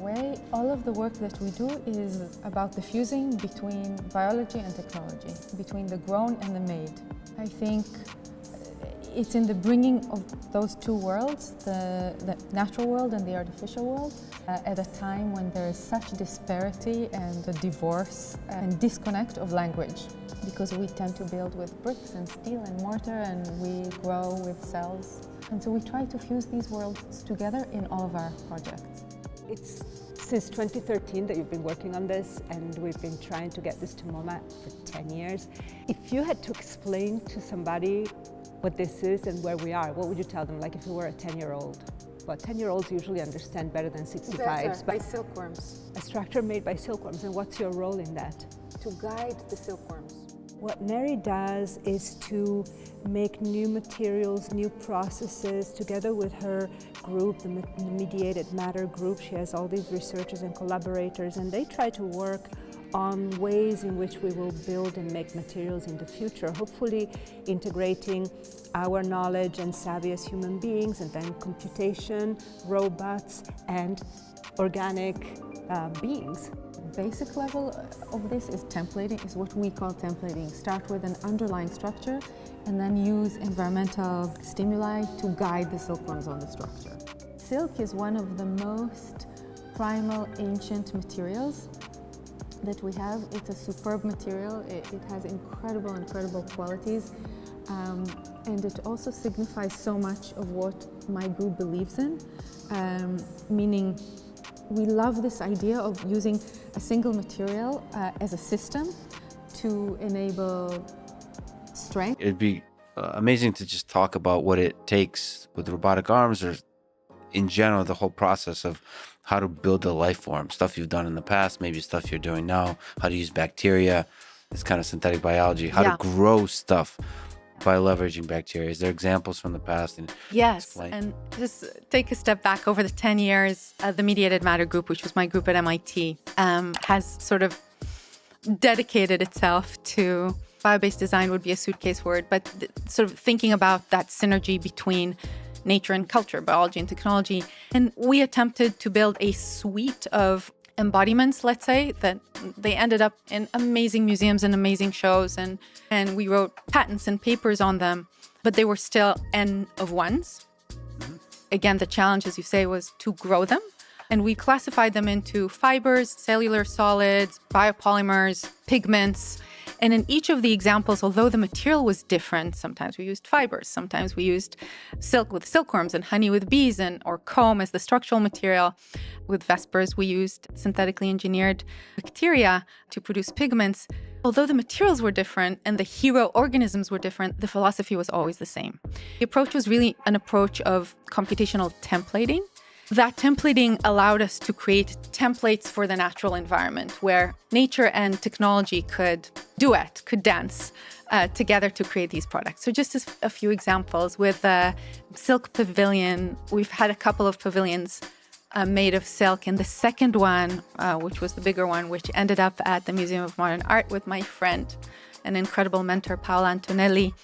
way, all of the work that we do is about the fusing between biology and technology, between the grown and the made. I think it's in the bringing of those two worlds, the natural world and the artificial world, at a time when there is such disparity and a divorce and disconnect of language. Because we tend to build with bricks and steel and mortar, and we grow with cells. And so we try to fuse these worlds together in all of our projects. It's since 2013 that you've been working on this, and we've been trying to get this to MoMA for 10 years. If you had to explain to somebody what this is and where we are, what would you tell them? Like if you were a 10-year-old? Well, 10-year-olds usually understand better than 65s. By silkworms. A structure made by silkworms, and what's your role in that? To guide the silkworms. What Neri does is to make new materials, new processes, together with her group, the Mediated Matter group. She has all these researchers and collaborators, and they try to work on ways in which we will build and make materials in the future, hopefully integrating our knowledge and savvy as human beings, and then computation, robots, and organic beings. Basic level of this is templating, is what we call templating. Start with an underlying structure and then use environmental stimuli to guide the silkworms on the structure. Silk is one of the most primal, ancient materials that we have. It's a superb material. It has incredible qualities. And it also signifies so much of what my group believes in, meaning we love this idea of using a single material as a system to enable strength. It'd be amazing to just talk about what it takes with robotic arms, or in general, the whole process of how to build a life form, stuff you've done in the past, maybe stuff you're doing now, how to use bacteria, this kind of synthetic biology, how to grow stuff by leveraging bacteria. Is there examples from the past? And yes, explain? And just take a step back over the 10 years, the Mediated Matter group, which was my group at MIT, has sort of dedicated itself to, bio-based design would be a suitcase word, but sort of thinking about that synergy between nature and culture, biology and technology. And we attempted to build a suite of embodiments, let's say, that they ended up in amazing museums and amazing shows, and we wrote patents and papers on them, but they were still N of ones. Again, the challenge, as you say, was to grow them. And we classified them into fibers, cellular solids, biopolymers, pigments. And in each of the examples, although the material was different, sometimes we used fibers, sometimes we used silk with silkworms and honey with bees, or comb as the structural material. With Vespers, we used synthetically engineered bacteria to produce pigments. Although the materials were different and the hero organisms were different, the philosophy was always the same. The approach was really an approach of computational templating. That templating allowed us to create templates for the natural environment where nature and technology could duet, could dance together to create these products. So just as a few examples, with Silk Pavilion, we've had a couple of pavilions made of silk. And the second one, which was the bigger one, which ended up at the Museum of Modern Art with my friend, an incredible mentor, Paola Antonelli,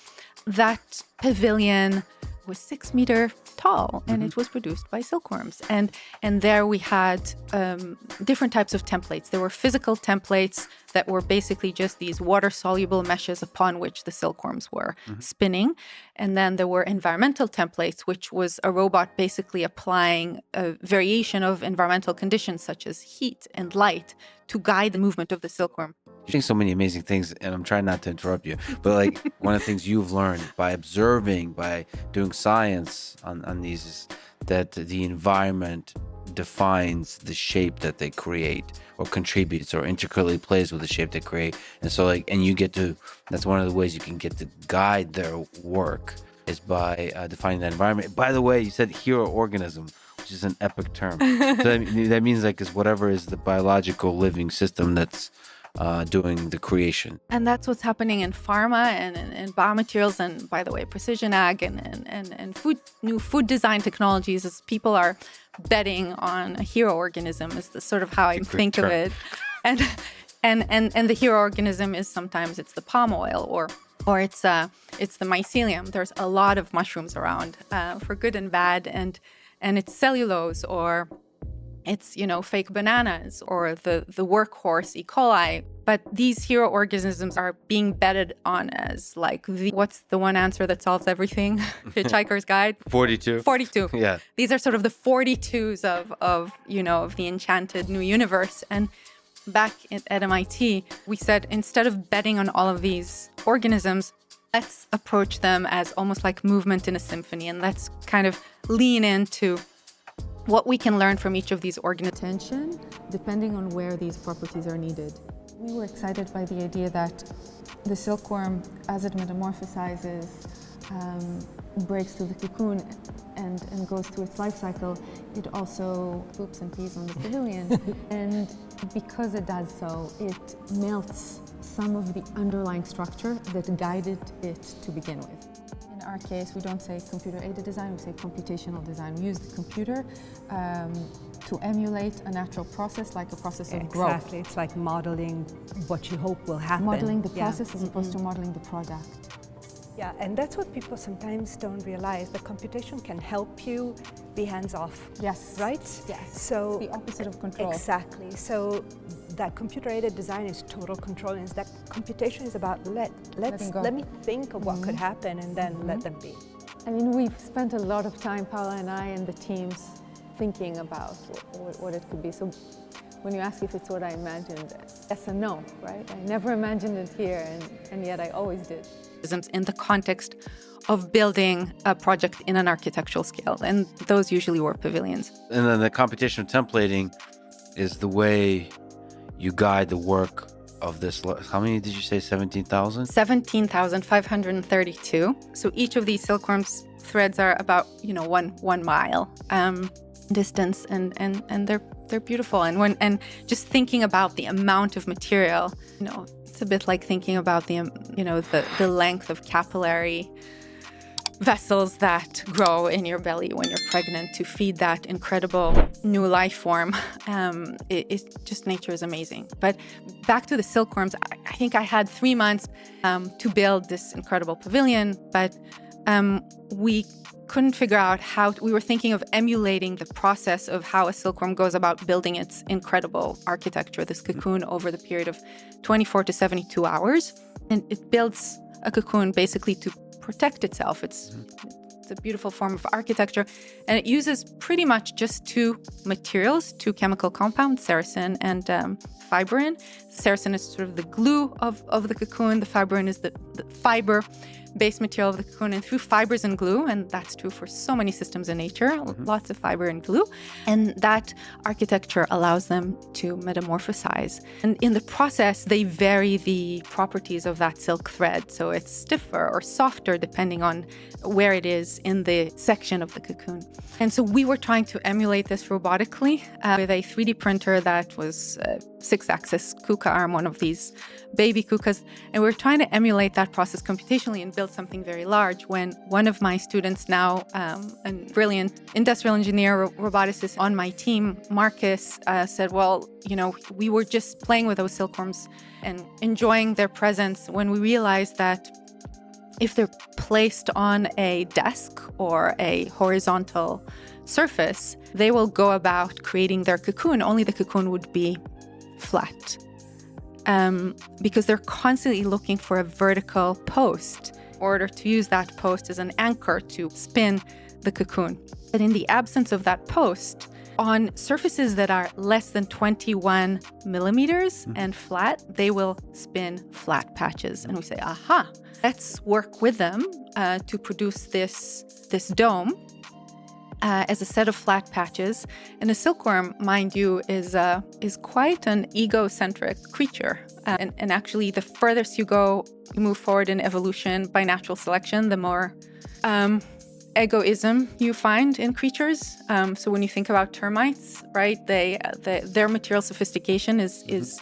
that pavilion was 6 meters tall, and it was produced by silkworms. And there we had different types of templates. There were physical templates that were basically just these water-soluble meshes upon which the silkworms were spinning. And then there were environmental templates, which was a robot basically applying a variation of environmental conditions such as heat and light to guide the movement of the silkworm. You're saying so many amazing things, and I'm trying not to interrupt you, but like one of the things you've learned by observing, by doing science on these, is that the environment defines the shape that they create, or contributes, or intricately plays with the shape they create. And so and you get to, that's one of the ways you can get to guide their work, is by defining that environment. By the way, you said hero organism, which is an epic term. So that means is whatever is the biological living system that's doing the creation. And that's what's happening in pharma and biomaterials, and by the way, precision ag and new food design technologies, as people are betting on a hero organism, is the sort of how I think of it. And the hero organism is sometimes it's the palm oil or it's the mycelium. There's a lot of mushrooms around for good and bad, and it's cellulose, or it's, fake bananas or the workhorse E. coli. But these hero organisms are being betted on as like what's the one answer that solves everything? Hitchhiker's Guide? 42. 42. Yeah. These are sort of the 42s of the enchanted new universe. And back at MIT, we said, instead of betting on all of these organisms, let's approach them as almost like movement in a symphony. And let's kind of lean into what we can learn from each of these organisms. Attention, depending on where these properties are needed. We were excited by the idea that the silkworm, as it metamorphosizes, breaks through the cocoon and goes through its life cycle, it also poops and pees on the pavilion. And because it does so, it melts some of the underlying structure that guided it to begin with. In our case, we don't say computer-aided design, we say computational design. We use the computer to emulate a natural process, like a process of growth. Exactly, it's like modeling what you hope will happen. Modeling the process as opposed to modeling the product. Yeah, and that's what people sometimes don't realize. The computation can help you be hands-off. Yes. Right? Yes. So it's the opposite of control. Exactly. So that computer-aided design is total control, and that computation is about let me think of what could happen and then let them be. I mean, we've spent a lot of time, Paula and I and the teams, thinking about what it could be. So when you ask if it's what I imagined, yes and no, right? I never imagined it here, and yet I always did. In the context of building a project in an architectural scale, and those usually were pavilions. And then the computational templating is the way you guide the work of this. How many did you say? 17,000? 17,532. So each of these silkworms threads are about 1 mile distance, and they're beautiful. And just thinking about the amount of material, it's a bit like thinking about the length of capillary vessels that grow in your belly when you're pregnant to feed that incredible new life form. Nature is amazing. But back to the silkworms, I think I had 3 months to build this incredible pavilion, but we couldn't figure out how we were thinking of emulating the process of how a silkworm goes about building its incredible architecture, this cocoon, over the period of 24 to 72 hours. And it builds a cocoon basically to protect itself. It's a beautiful form of architecture, and it uses pretty much just 2 materials, 2 chemical compounds, sericin and fibrin. Sericin is sort of the glue of the cocoon. The fibrin is the fiber base material of the cocoon, and through fibers and glue, and that's true for so many systems in nature, lots of fiber and glue, and that architecture allows them to metamorphosize. And in the process, they vary the properties of that silk thread, so it's stiffer or softer depending on where it is in the section of the cocoon. And so we were trying to emulate this robotically with a 3D printer that was a 6-axis KUKA arm, one of these baby KUKAs, and we were trying to emulate that process computationally and build something very large, when one of my students, now a brilliant industrial engineer, roboticist on my team, Marcus, said, well, we were just playing with those silkworms and enjoying their presence when we realized that if they're placed on a desk or a horizontal surface, they will go about creating their cocoon, only the cocoon would be flat. Because they're constantly looking for a vertical post in order to use that post as an anchor to spin the cocoon. But in the absence of that post, on surfaces that are less than 21 millimeters and flat, they will spin flat patches. And we say, aha, let's work with them to produce this dome as a set of flat patches. And a silkworm, mind you, is quite an egocentric creature. And actually, the furthest you move forward in evolution by natural selection, the more egoism you find in creatures. So when you think about termites, right, their material sophistication is